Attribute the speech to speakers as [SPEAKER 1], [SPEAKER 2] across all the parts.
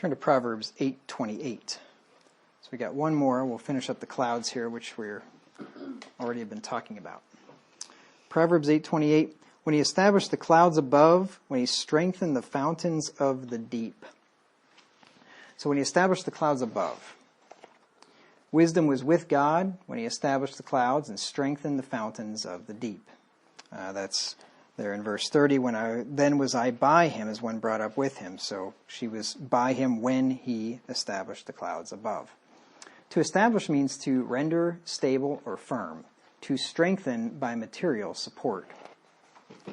[SPEAKER 1] Turn to Proverbs 8:28. So we got one more. We'll finish up the clouds here, which we're already have been talking about. Proverbs 8:28. When he established the clouds above, when he strengthened the fountains of the deep. So when he established the clouds above, wisdom was with God when he established the clouds and strengthened the fountains of the deep. That's there in verse 30. Then was I by him as one brought up with him. So she was by him when he established the clouds above. To establish means to render stable or firm. To strengthen by material support.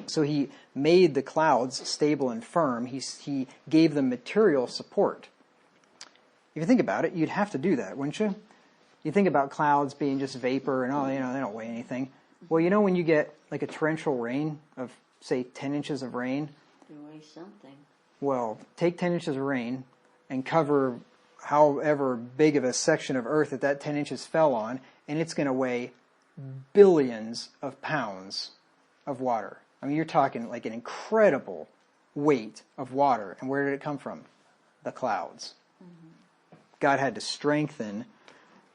[SPEAKER 1] So he made the clouds stable and firm. He gave them material support. If you think about it, you'd have to do that, wouldn't you? You think about clouds being just vapor and, they don't weigh anything. Well, when you get like a torrential rain of, say, 10 inches of rain.
[SPEAKER 2] They weigh something.
[SPEAKER 1] Well, take 10 inches of rain and cover however big of a section of earth that 10 inches fell on, and it's going to weigh billions of pounds of water. I mean, you're talking like an incredible weight of water. And where did it come from? The clouds. Mm-hmm. God had to strengthen,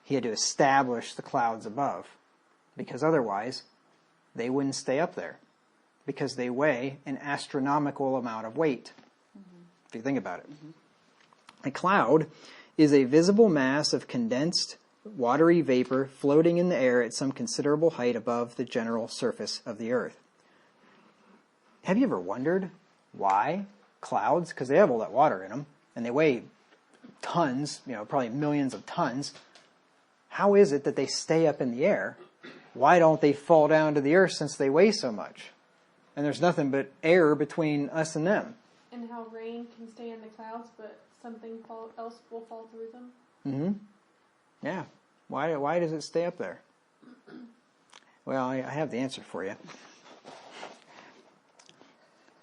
[SPEAKER 1] he had to establish the clouds above. Because otherwise, they wouldn't stay up there. Because they weigh an astronomical amount of weight. Mm-hmm. If you think about it. Mm-hmm. A cloud is a visible mass of condensed watery vapor floating in the air at some considerable height above the general surface of the earth. Have you ever wondered why clouds, because they have all that water in them, and they weigh tons, probably millions of tons, how is it that they stay up in the air? Why don't they fall down to the earth since they weigh so much? And there's nothing but air between us and them.
[SPEAKER 3] And how rain can stay in the clouds, but something else will fall through them?
[SPEAKER 1] Mm-hmm. Yeah. Why does it stay up there? Well, I have the answer for you.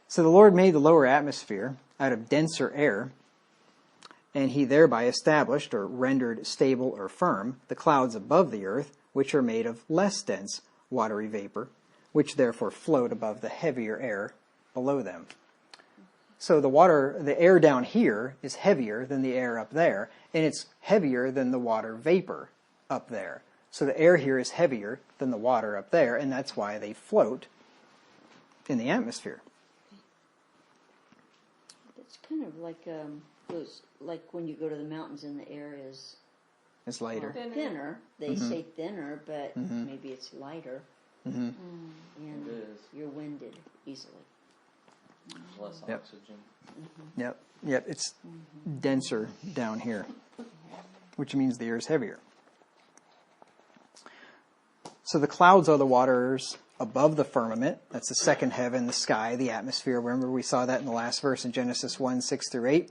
[SPEAKER 1] So the Lord made the lower atmosphere out of denser air, and he thereby established or rendered stable or firm the clouds above the earth, which are made of less dense watery vapor, which therefore float above the heavier air below them. So the air down here is heavier than the air up there, and it's heavier than the water vapor up there. So the air here is heavier than the water up there, and that's why they float in the atmosphere.
[SPEAKER 2] It's kind of like like when you go to the mountains and the air is
[SPEAKER 1] it's lighter.
[SPEAKER 2] Thinner. They
[SPEAKER 1] Mm-hmm.
[SPEAKER 2] say thinner, but
[SPEAKER 1] Mm-hmm.
[SPEAKER 2] maybe it's lighter.
[SPEAKER 1] Mm-hmm.
[SPEAKER 2] And
[SPEAKER 4] It is.
[SPEAKER 2] you're winded easily.
[SPEAKER 4] Less
[SPEAKER 1] Yep.
[SPEAKER 4] oxygen.
[SPEAKER 2] Mm-hmm.
[SPEAKER 1] Yep, it's denser down here, which means the air is heavier. So the clouds are the waters above the firmament. That's the second heaven, the sky, the atmosphere. Remember we saw that in the last verse in Genesis 1, 6 through 8.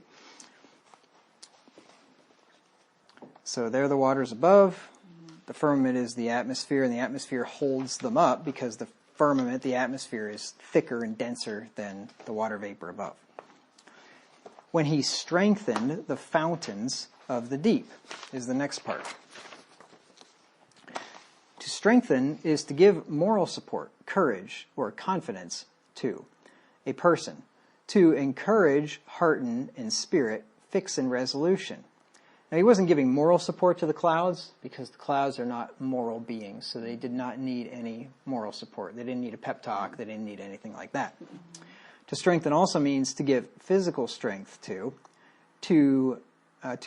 [SPEAKER 1] So they're the waters above. The firmament is the atmosphere, and the atmosphere holds them up because the firmament, the atmosphere, is thicker and denser than the water vapor above. When he strengthened the fountains of the deep is the next part. To strengthen is to give moral support, courage, or confidence to a person. To encourage, hearten, in spirit, fix in resolution. Now, he wasn't giving moral support to the clouds because the clouds are not moral beings, so they did not need any moral support. They didn't need a pep talk. They didn't need anything like that. To strengthen also means to give physical strength to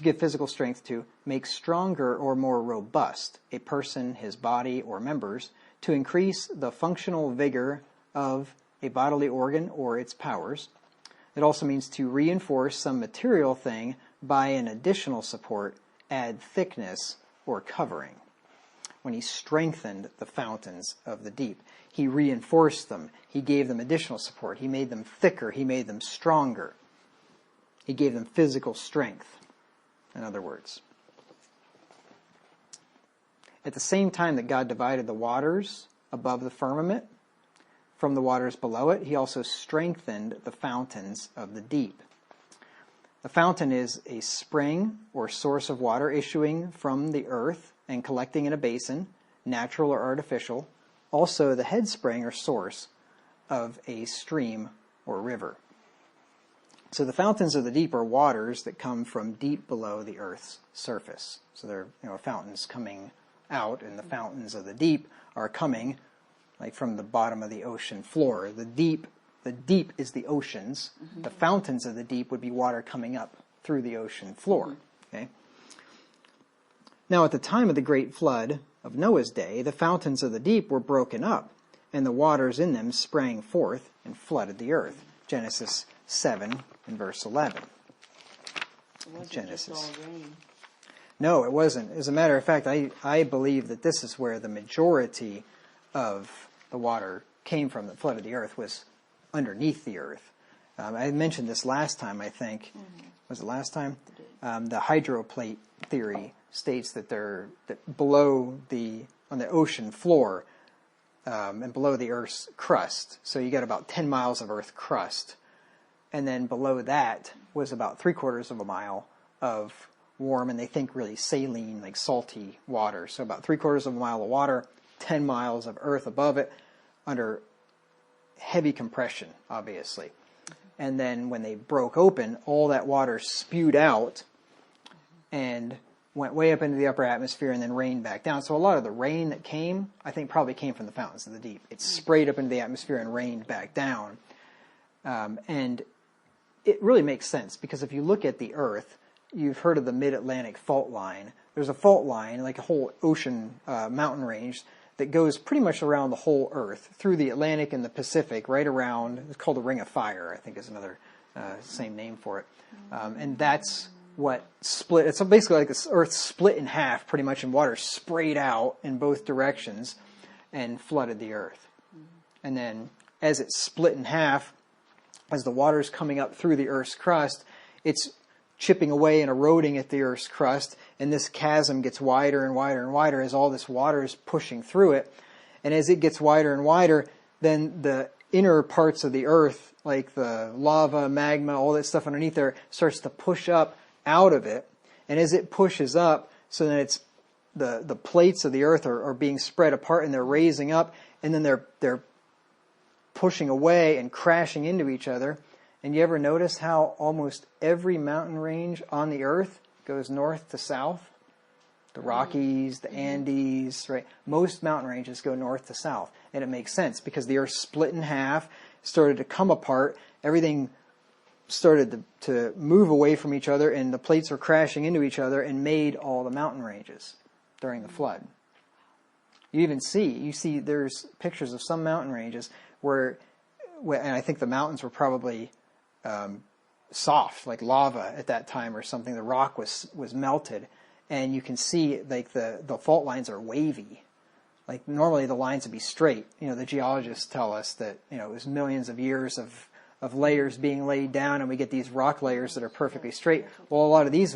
[SPEAKER 1] give physical strength to make stronger or more robust a person, his body, or members, to increase the functional vigor of a bodily organ or its powers. It also means to reinforce some material thing by an additional support, add thickness or covering. When he strengthened the fountains of the deep, he reinforced them. He gave them additional support. He made them thicker. He made them stronger. He gave them physical strength, in other words. At the same time that God divided the waters above the firmament from the waters below it, he also strengthened the fountains of the deep. A fountain is a spring or source of water issuing from the earth and collecting in a basin, natural or artificial. Also the head spring or source of a stream or river. So the fountains of the deep are waters that come from deep below the earth's surface. So they're fountains coming out, and the fountains of the deep are coming like from the bottom of the ocean floor. The deep is the oceans. The fountains of the deep would be water coming up through the ocean floor. Okay. Now at the time of the great flood of Noah's day, the fountains of the deep were broken up, and the waters in them sprang forth and flooded the earth. Genesis 7 and verse 11.
[SPEAKER 2] It wasn't
[SPEAKER 1] Genesis.
[SPEAKER 2] just all rain.
[SPEAKER 1] No, it wasn't. As a matter of fact, I believe that this is where the majority of the water came from that flooded the earth, was underneath the earth. I mentioned this last time, I think. Was it last time? The hydroplate theory states that below on the ocean floor and below the Earth's crust, so you got about 10 miles of Earth crust, and then below that was about 3/4 of a mile of warm, and they think really saline, like salty water. So about 3/4 of a mile of water, 10 miles of earth above it, under heavy compression, obviously. And then when they broke open, all that water spewed out and went way up into the upper atmosphere and then rained back down. So a lot of the rain that came, I think, probably came from the fountains of the deep. It sprayed up into the atmosphere and rained back down. And it really makes sense, because if you look at the earth, you've heard of the mid-Atlantic fault line. There's a fault line, like a whole ocean mountain range, that goes pretty much around the whole earth, through the Atlantic and the Pacific, right around, it's called the Ring of Fire, I think is another same name for it. And that's what split, it's basically like this earth split in half pretty much, and water sprayed out in both directions and flooded the earth. And then as it split in half, as the water's coming up through the earth's crust, it's chipping away and eroding at the earth's crust, and this chasm gets wider and wider and wider as all this water is pushing through it. And as it gets wider and wider, then the inner parts of the earth, like the lava, magma, all that stuff underneath there, starts to push up out of it. And as it pushes up, so then it's the plates of the earth are being spread apart, and they're raising up, and then they're pushing away and crashing into each other. And you ever notice how almost every mountain range on the earth goes north to south? The Rockies, the Andes, right? Most mountain ranges go north to south. And it makes sense, because the earth split in half, started to come apart, everything started to move away from each other, and the plates were crashing into each other and made all the mountain ranges during the flood. You see there's pictures of some mountain ranges where, and I think the mountains were probably soft, like lava at that time or something. The rock was melted, and you can see like the fault lines are wavy. Like normally the lines would be straight. The geologists tell us that it was millions of years of layers being laid down, and we get these rock layers that are perfectly straight. Well, a lot of these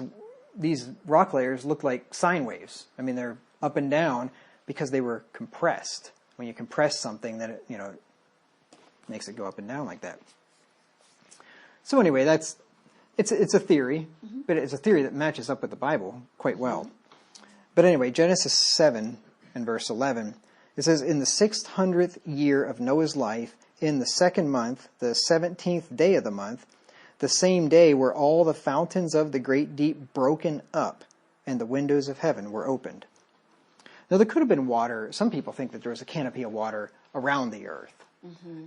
[SPEAKER 1] rock layers look like sine waves. I mean, they're up and down because they were compressed. When you compress something, then it makes it go up and down like that. So anyway, it's a theory, but it's a theory that matches up with the Bible quite well. But anyway, Genesis 7 and verse 11, it says, "In the 600th year of Noah's life, in the 2nd month, the 17th day of the month, the same day were all the fountains of the great deep broken up, and the windows of heaven were opened." Now there could have been water. Some people think that there was a canopy of water around the earth.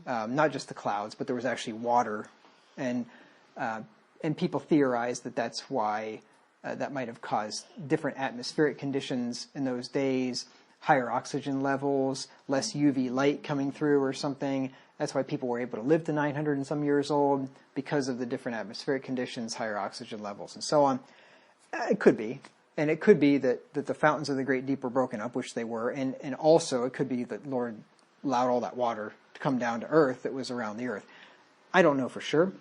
[SPEAKER 1] Not just the clouds, but there was actually water. And people theorize that that's why that might have caused different atmospheric conditions in those days, higher oxygen levels, less UV light coming through or something. That's why people were able to live to 900 and some years old, because of the different atmospheric conditions, higher oxygen levels, and so on. It could be. And it could be that the fountains of the great deep were broken up, which they were. And also it could be that Lord allowed all that water to come down to earth that was around the earth. I don't know for sure.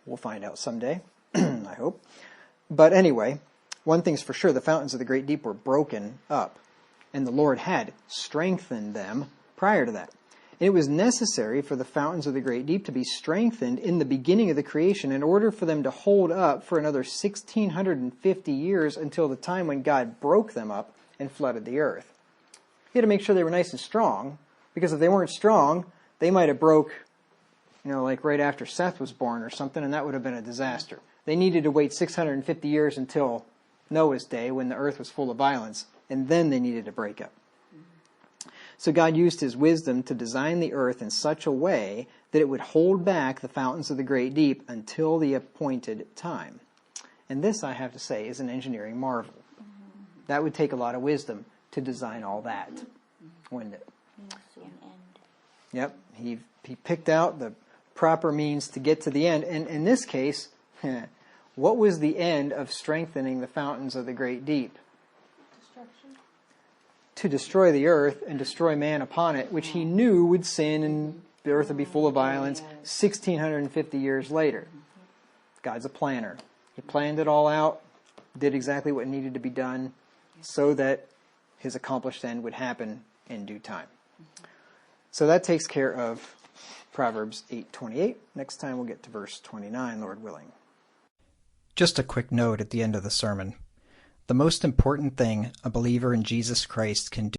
[SPEAKER 1] We'll find out someday, I hope. But anyway, one thing's for sure, the fountains of the great deep were broken up, and the Lord had strengthened them prior to that. And it was necessary for the fountains of the great deep to be strengthened in the beginning of the creation in order for them to hold up for another 1,650 years until the time when God broke them up and flooded the earth. He had to make sure they were nice and strong, because if they weren't strong, they might have broke like right after Seth was born or something, and that would have been a disaster. They needed to wait 650 years until Noah's day when the earth was full of violence, and then they needed to break up. So God used his wisdom to design the earth in such a way that it would hold back the fountains of the great deep until the appointed time. And this, I have to say, is an engineering marvel. That would take a lot of wisdom to design all that, wouldn't it? Yep, he picked out the proper means to get to the end. And in this case, what was the end of strengthening the fountains of the great deep?
[SPEAKER 3] Destruction.
[SPEAKER 1] To destroy the earth and destroy man upon it, which he knew would sin and the earth would be full of violence 1,650 years later. God's a planner. He planned it all out, did exactly what needed to be done so that his accomplished end would happen in due time. So that takes care of Proverbs 8:28. Next time we'll get to verse 29, Lord willing. Just a quick note at the end of the sermon. The most important thing a believer in Jesus Christ can do